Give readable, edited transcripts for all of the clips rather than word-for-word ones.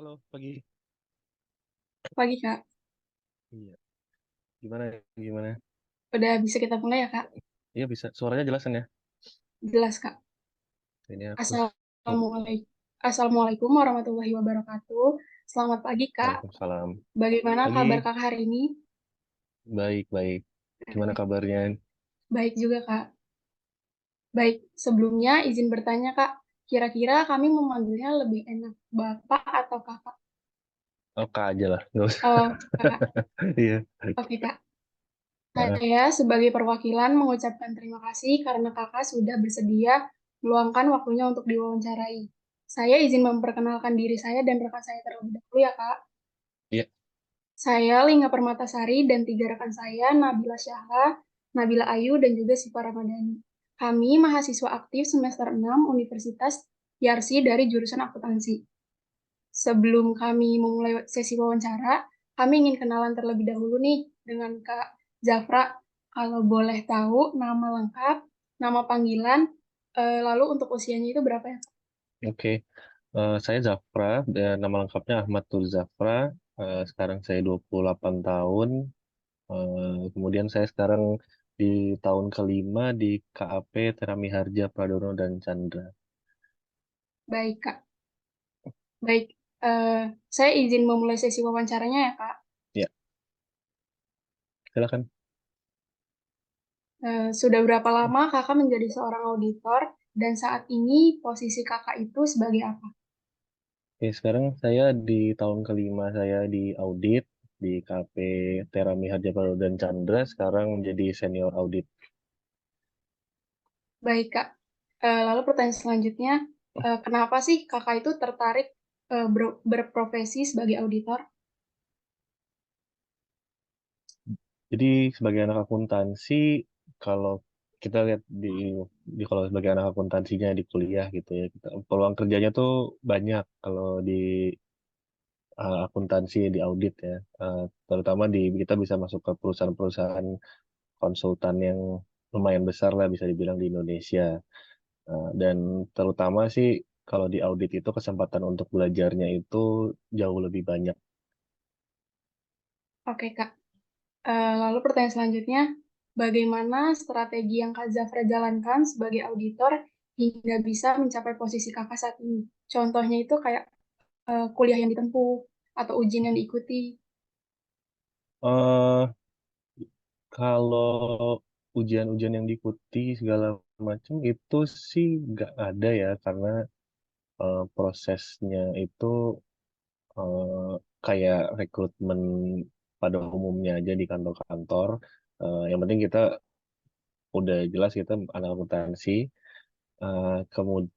Halo, pagi. Pagi, Kak. Iya. Gimana? Gimana? Udah bisa kita mulai ya, Kak? Iya bisa. Suaranya jelas kan ya? Jelas, Kak. Ini aku. Assalamualaikum warahmatullahi wabarakatuh. Selamat pagi, Kak. Waalaikumsalam. Bagaimana kabar Pagi. Kakak hari ini? Baik, baik. Gimana kabarnya? Baik juga, Kak. Baik, sebelumnya izin bertanya, Kak. Kira-kira kami memanggilnya lebih enak Bapak atau Kakak? Oh, Kak aja lah. Nggak usah. Oh, Kakak. Iya. Oke, Kak. Heeh. Saya sebagai perwakilan mengucapkan terima kasih karena Kakak sudah bersedia meluangkan waktunya untuk diwawancarai. Saya izin memperkenalkan diri saya dan rekan saya terlebih dahulu ya, Kak. Iya. Saya Lingga Permatasari dan tiga rekan saya, Nabila Syahla, Nabila Ayu, dan juga Siva Ramadhani. Kami mahasiswa aktif semester 6 Universitas Yarsi dari jurusan akuntansi. Sebelum kami memulai sesi wawancara, kami ingin kenalan terlebih dahulu nih dengan Kak Zafra. Kalau boleh tahu nama lengkap, nama panggilan, lalu untuk usianya itu berapa ya? Oke. Saya Zafra, dan nama lengkapnya Ahmad Tur Zafra. Sekarang saya 28 tahun. Kemudian saya sekarang di tahun kelima di KAP Terami Harja Pradono dan Chandra. Baik, Kak. Baik, eh, saya izin memulai sesi wawancaranya ya, Kak. Ya, silakan. Sudah berapa lama kakak menjadi seorang auditor dan saat ini posisi kakak itu sebagai apa? Oke, sekarang saya di tahun kelima saya di audit di KP Terami Harjapalo dan Chandra, sekarang menjadi senior audit. Baik, Kak. Lalu pertanyaan selanjutnya, kenapa sih kakak itu tertarik berprofesi sebagai auditor? Jadi sebagai anak akuntansi, kalau kita lihat kalau sebagai anak akuntansinya di kuliah gitu ya, peluang kerjanya tuh banyak kalau di akuntansi di audit ya. Terutama kita bisa masuk ke perusahaan-perusahaan konsultan yang lumayan besar lah bisa dibilang di Indonesia. Dan terutama sih kalau di audit itu kesempatan untuk belajarnya itu jauh lebih banyak. Oke, Kak. Lalu pertanyaan selanjutnya, bagaimana strategi yang Kak Zafra jalankan sebagai auditor hingga bisa mencapai posisi kakak saat ini? Contohnya itu kayak kuliah yang ditempuh atau ujian yang diikuti. eh Kalau ujian-ujian yang diikuti segala macam itu sih nggak ada ya karena prosesnya itu eh, kayak rekrutmen pada umumnya aja di kantor-kantor. Yang penting kita udah jelas kita anak akuntansi.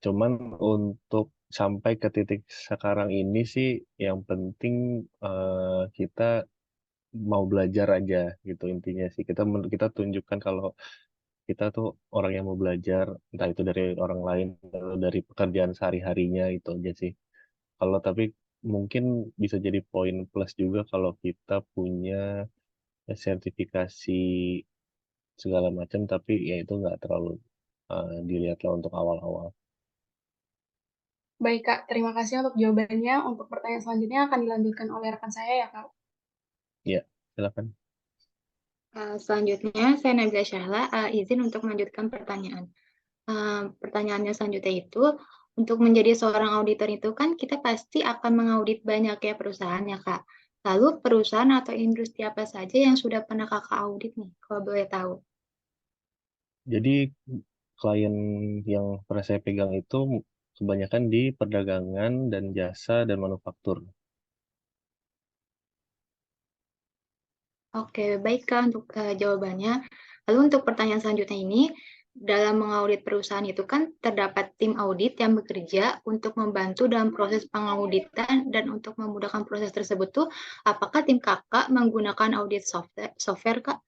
Cuman untuk sampai ke titik sekarang ini sih yang penting kita mau belajar aja gitu intinya sih. Kita tunjukkan kalau kita tuh orang yang mau belajar, entah itu dari orang lain atau dari pekerjaan sehari-harinya itu aja sih. Kalau tapi mungkin bisa jadi poin plus juga kalau kita punya sertifikasi segala macam, tapi ya itu nggak terlalu dilihat lah untuk awal-awal. Baik, Kak. Terima kasih untuk jawabannya. Untuk pertanyaan selanjutnya akan dilanjutkan oleh rekan saya ya, Kak. Ya, silakan. Selanjutnya, saya Nabila Syahla, izin untuk melanjutkan pertanyaan. Pertanyaannya selanjutnya itu, untuk menjadi seorang auditor itu kan kita pasti akan mengaudit banyak ya perusahaan ya Kak. Lalu perusahaan atau industri apa saja yang sudah pernah Kakak audit nih, kalau boleh tahu? Jadi klien yang pernah saya pegang itu kebanyakan di perdagangan dan jasa dan manufaktur. Oke, baik Kak untuk jawabannya. Lalu untuk pertanyaan selanjutnya ini, dalam mengaudit perusahaan itu kan terdapat tim audit yang bekerja untuk membantu dalam proses pengauditan dan untuk memudahkan proses tersebut tuh, apakah tim kakak menggunakan audit software Kak?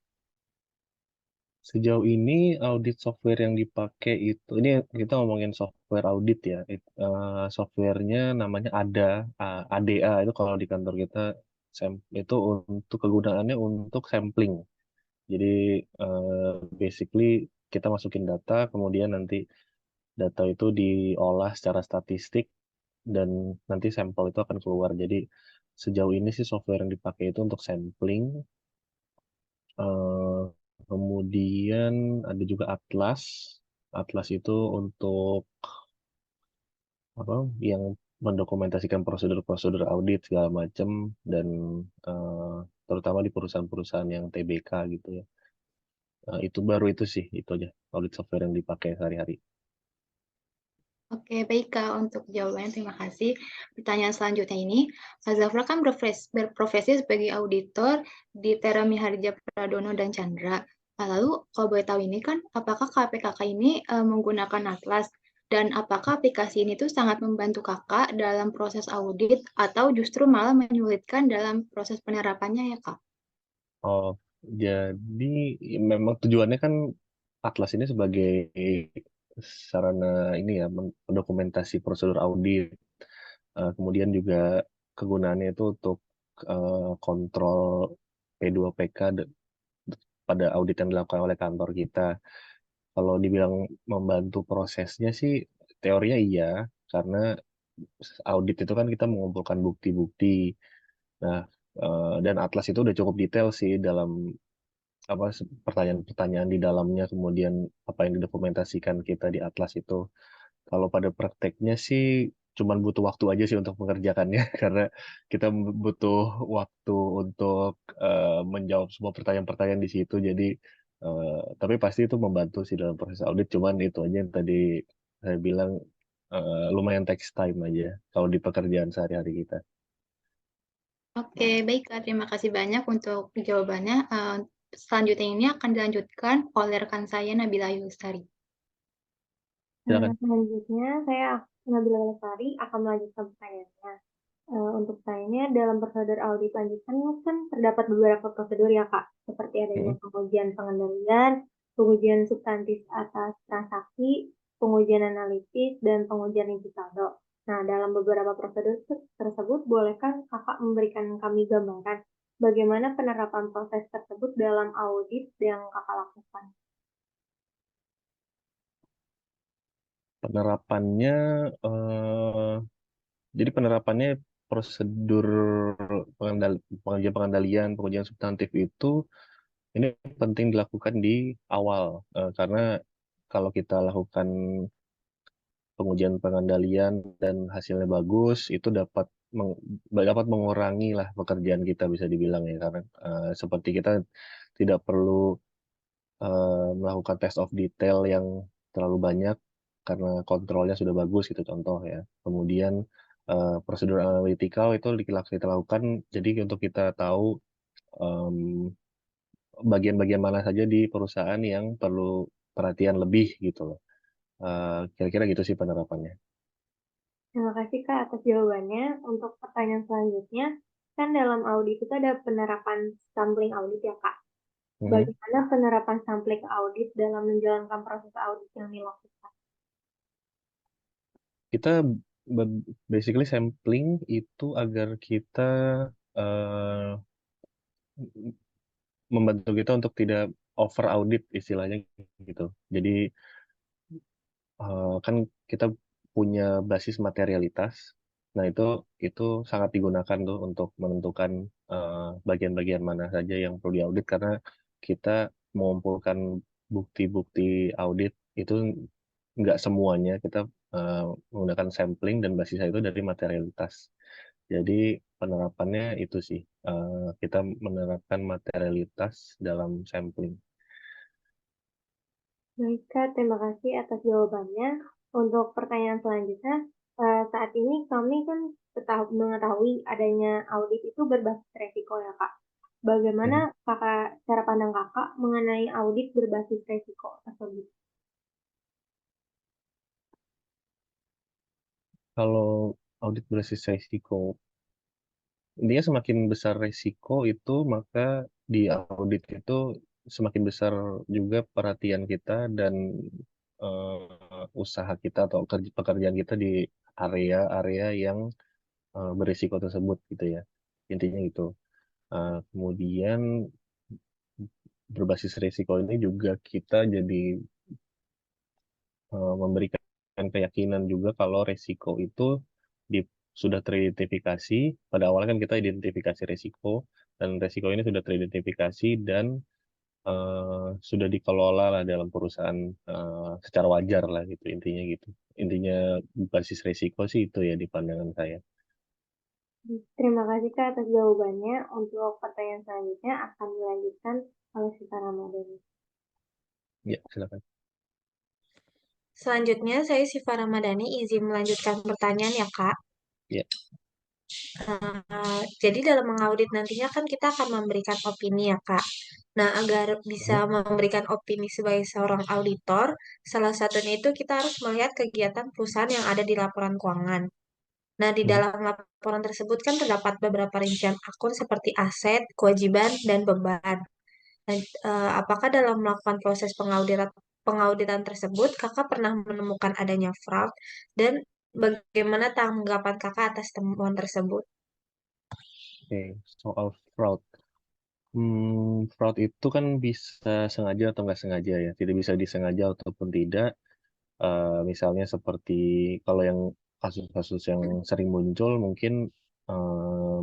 Sejauh ini audit software yang dipakai itu, ini kita ngomongin software audit ya. Softwarenya namanya ADA itu kalau di kantor kita itu untuk kegunaannya untuk sampling. Jadi basically kita masukin data, kemudian nanti data itu diolah secara statistik dan nanti sampel itu akan keluar. Jadi sejauh ini sih software yang dipakai itu untuk sampling. eh, Kemudian ada juga Atlas. Atlas itu untuk apa? Yang mendokumentasikan prosedur-prosedur audit segala macam, dan eh, terutama di perusahaan-perusahaan yang TBK gitu ya. Itu baru itu sih, itu aja audit software yang dipakai sehari-hari. Oke, baik Kak, untuk jawabannya terima kasih. Pertanyaan selanjutnya ini, Kak Zafra kan berprofesi sebagai auditor di Tera Miharja Pradono dan Chandra. Lalu, kalau boleh tahu ini kan, apakah KPKK ini menggunakan Atlas? Dan apakah aplikasi ini tuh sangat membantu Kakak dalam proses audit atau justru malah menyulitkan dalam proses penerapannya ya Kak? Oh, jadi memang tujuannya kan Atlas ini sebagai sarana ini ya, mendokumentasi prosedur audit. Kemudian juga kegunaannya itu untuk kontrol P2PK pada audit yang dilakukan oleh kantor kita. Kalau dibilang membantu prosesnya sih, teorinya iya, karena audit itu kan kita mengumpulkan bukti-bukti. Nah, dan Atlas itu udah cukup detail sih dalam apa pertanyaan-pertanyaan di dalamnya, kemudian apa yang didokumentasikan kita di Atlas itu. Kalau pada prakteknya sih cuman butuh waktu aja sih untuk mengerjakannya, karena kita butuh waktu untuk menjawab semua pertanyaan-pertanyaan di situ. Jadi tapi pasti itu membantu sih dalam proses audit. Cuman itu aja yang tadi saya bilang, lumayan takes time aja kalau di pekerjaan sehari-hari kita. Oke, baik Kak. Terima kasih banyak untuk jawabannya. Selanjutnya ini akan dilanjutkan oleh rekan saya Nabila Yustari. Silakan. Selanjutnya saya Nabila Lestari akan melanjutkan pertanyaannya. Untuk pertanyaannya, dalam prosedur audit lanjutan kan terdapat beberapa prosedur ya Kak, seperti adanya Hmm. pengujian pengendalian, pengujian substantif atas transaksi, pengujian analitis, dan pengujian uji saldo. Nah, dalam beberapa prosedur tersebut, bolehkah Kakak memberikan kami gambaran bagaimana penerapan proses tersebut dalam audit yang Kakak lakukan? Penerapannya, eh, jadi penerapannya prosedur pengujian pengendalian, pengujian substantif itu ini penting dilakukan di awal, karena kalau kita lakukan pengujian pengendalian dan hasilnya bagus, itu dapat mengurangi lah pekerjaan kita, bisa dibilang ya, karena seperti kita tidak perlu melakukan test of detail yang terlalu banyak karena kontrolnya sudah bagus gitu, contoh ya. Kemudian prosedur analytical itu kita lakukan jadi untuk kita tahu em, bagian-bagian mana saja di perusahaan yang perlu perhatian lebih gitu loh. Kira-kira gitu sih penerapannya. Terima kasih Kak atas jawabannya. Untuk pertanyaan selanjutnya, kan dalam audit itu ada penerapan sampling audit ya Kak. Mhm. Bagaimana penerapan sampling audit dalam menjalankan proses audit yang dilakukan? Kita basically sampling itu agar kita eh, membantu kita untuk tidak over audit istilahnya gitu. Jadi kan kita punya basis materialitas. Nah, itu sangat digunakan tuh untuk menentukan bagian-bagian mana saja yang perlu diaudit, karena kita mengumpulkan bukti-bukti audit itu nggak semuanya kita eh, menggunakan sampling, dan basisnya itu dari materialitas. Jadi penerapannya itu sih, kita menerapkan materialitas dalam sampling. Baik Kak, terima kasih atas jawabannya. Untuk pertanyaan selanjutnya, saat ini kami kan mengetahui adanya audit itu berbasis resiko ya Kak. Bagaimana Mhm. cara pandang Kakak mengenai audit berbasis resiko tersebut? Kalau audit berbasis risiko, intinya semakin besar risiko itu, maka di audit itu semakin besar juga perhatian kita dan usaha kita atau pekerjaan kita di area-area yang berisiko tersebut gitu ya. Intinya gitu. Kemudian berbasis risiko ini juga kita jadi memberikan keyakinan juga kalau risiko itu sudah teridentifikasi. Pada awalnya kan kita identifikasi resiko, dan resiko ini sudah teridentifikasi dan sudah dikelola lah dalam perusahaan secara wajar lah gitu, intinya gitu. Intinya basis resiko sih itu ya di pandangan saya. Terima kasih Kak atas jawabannya. Untuk pertanyaan selanjutnya akan dilanjutkan oleh Sita Ramadhani. Ya, silakan. Selanjutnya, saya Siva Ramadhani izin melanjutkan pertanyaan ya, Kak. Ya. Jadi dalam mengaudit nantinya kan kita akan memberikan opini ya, Kak. Nah, agar bisa memberikan opini sebagai seorang auditor, salah satunya itu kita harus melihat kegiatan perusahaan yang ada di laporan keuangan. Nah, di dalam laporan tersebut kan terdapat beberapa rincian akun seperti aset, kewajiban, dan beban. Nah, apakah dalam melakukan proses pengauditan tersebut, Kakak pernah menemukan adanya fraud, dan bagaimana tanggapan Kakak atas temuan tersebut? Oke, soal fraud. Fraud itu kan bisa sengaja atau nggak sengaja ya. Tidak bisa disengaja ataupun tidak. Misalnya seperti kalau yang kasus-kasus yang sering muncul mungkin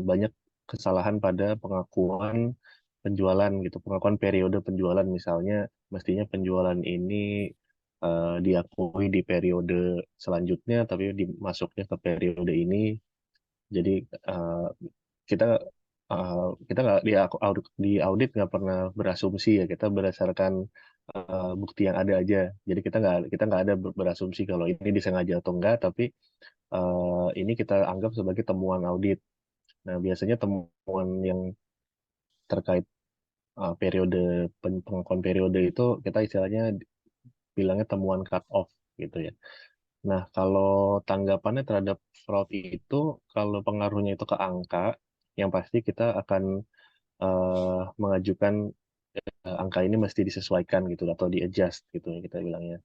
banyak kesalahan pada pengakuan penjualan gitu, pengakuan periode penjualan misalnya mestinya penjualan ini diakui di periode selanjutnya tapi dimasuknya ke periode ini. Jadi eh, kita kita nggak di audit nggak pernah berasumsi ya, kita berdasarkan bukti yang ada aja. Jadi kita nggak ada berasumsi kalau ini disengaja atau enggak, tapi ini kita anggap sebagai temuan audit. Nah, biasanya temuan yang terkait periode pengakuan periode itu kita istilahnya bilangnya temuan cut off gitu ya. Nah, kalau tanggapannya terhadap fraud itu, kalau pengaruhnya itu ke angka, yang pasti kita akan mengajukan angka ini mesti disesuaikan gitu atau di-adjust gitu ya kita bilangnya.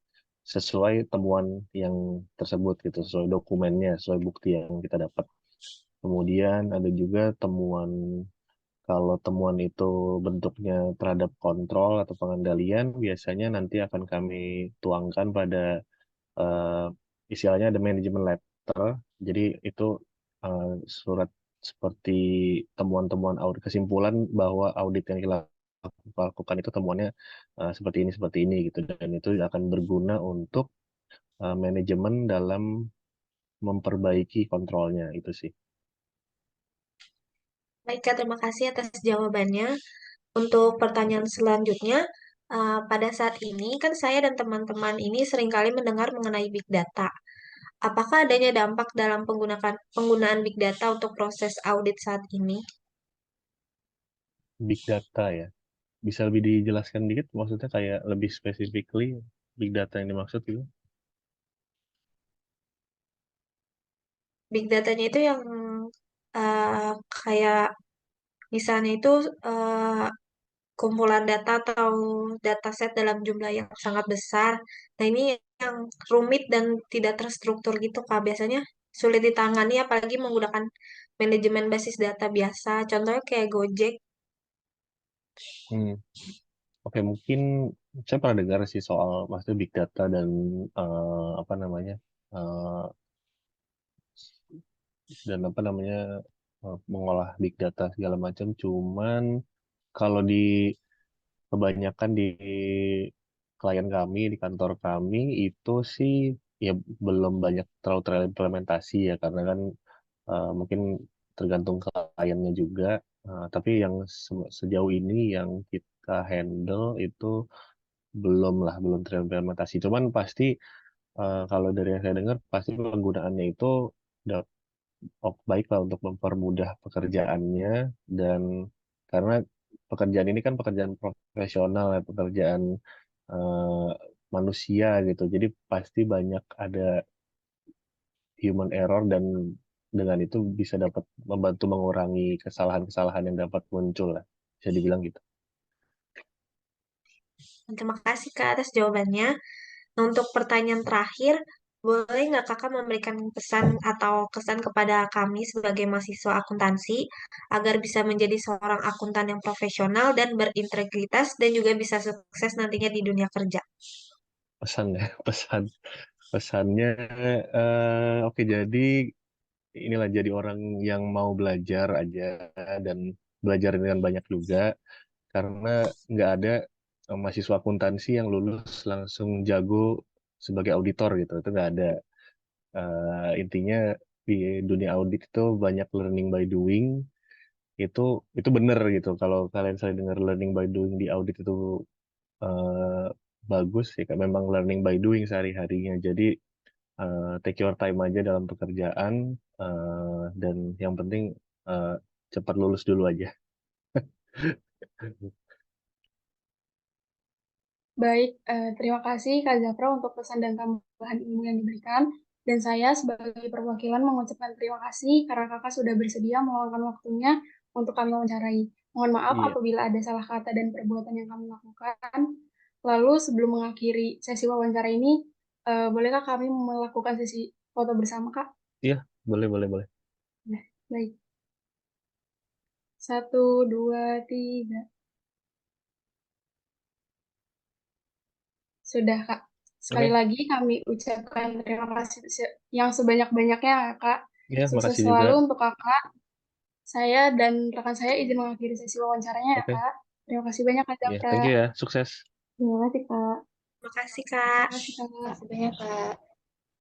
Sesuai temuan yang tersebut gitu, sesuai dokumennya, sesuai bukti yang kita dapat. Kemudian ada juga temuan, kalau temuan itu bentuknya terhadap kontrol atau pengendalian, biasanya nanti akan kami tuangkan pada eh, istilahnya ada manajemen letter. Jadi itu eh, surat seperti temuan-temuan audit, kesimpulan bahwa audit yang kita lakukan itu temuannya seperti ini gitu, dan itu akan berguna untuk manajemen dalam memperbaiki kontrolnya itu sih. Baik, Kak, terima kasih atas jawabannya. Untuk pertanyaan selanjutnya, pada saat ini kan saya dan teman-teman ini seringkali mendengar mengenai big data. Apakah adanya dampak dalam penggunaan big data untuk proses audit saat ini? Big data ya, bisa lebih dijelaskan dikit maksudnya, kayak lebih specifically big data yang dimaksud gitu? Big datanya itu yang kayak misalnya itu eh, kumpulan data atau dataset dalam jumlah yang sangat besar. Nah, ini yang rumit dan tidak terstruktur gitu, Kak. Biasanya sulit ditangani apalagi menggunakan manajemen basis data biasa. Contohnya kayak Gojek. Hmm. Oke, mungkin saya pernah dengar sih soal maksudnya big data dan apa namanya eh, mengolah big data segala macam. Cuman kalau di kebanyakan di klien kami, di kantor kami itu sih ya belum banyak terlalu terimplementasi ya, karena kan mungkin tergantung kliennya juga. Tapi yang sejauh ini yang kita handle itu belum terimplementasi. Cuman pasti kalau dari yang saya dengar pasti penggunaannya itu udah baik lah untuk mempermudah pekerjaannya, dan karena pekerjaan ini kan pekerjaan profesional ya, pekerjaan eh, manusia gitu. Jadi pasti banyak ada human error, dan dengan itu bisa dapat membantu mengurangi kesalahan-kesalahan yang dapat muncul lah. Bisa dibilang gitu. Terima kasih, Kak, atas jawabannya. Nah, untuk pertanyaan terakhir, boleh nggak Kakak memberikan pesan atau kesan kepada kami sebagai mahasiswa akuntansi agar bisa menjadi seorang akuntan yang profesional dan berintegritas dan juga bisa sukses nantinya di dunia kerja? Pesan ya, pesannya oke, jadi inilah jadi orang yang mau belajar aja dan belajar dengan banyak juga, karena nggak ada mahasiswa akuntansi yang lulus langsung jago sebagai auditor gitu, itu nggak ada. Intinya di dunia audit itu banyak learning by doing, itu itu bener gitu. Kalau kalian sering dengar learning by doing di audit itu eh, bagus ya, kan memang learning by doing sehari-harinya. Jadi take your time aja dalam pekerjaan, dan yang penting eh, cepat lulus dulu aja. Baik, terima kasih Kak Zafra untuk pesan dan tambahan ilmu yang diberikan. Dan saya sebagai perwakilan mengucapkan terima kasih karena Kakak sudah bersedia meluangkan waktunya untuk kami wawancarai. Mohon maaf Iya, apabila ada salah kata dan perbuatan yang kami lakukan. Lalu sebelum mengakhiri sesi wawancara ini, bolehkah kami melakukan sesi foto bersama, Kak? iya, boleh, boleh, boleh. Nah, baik. 1, 2, 3. Sudah, Kak. Sekali Oke, lagi kami ucapkan terima kasih yang sebanyak-banyaknya, ya, Kak. ya, Sukses makasih juga. selalu untuk Kakak. Saya dan rekan saya izin mengakhiri sesi wawancaranya, ya, Oke, Kak. Terima kasih banyak, Kak ya, Zafra. thank you ya, sukses. Terima kasih, Kak. Makasih, Kak. Terima kasih, Kak. Terima kasih banyak, Kak.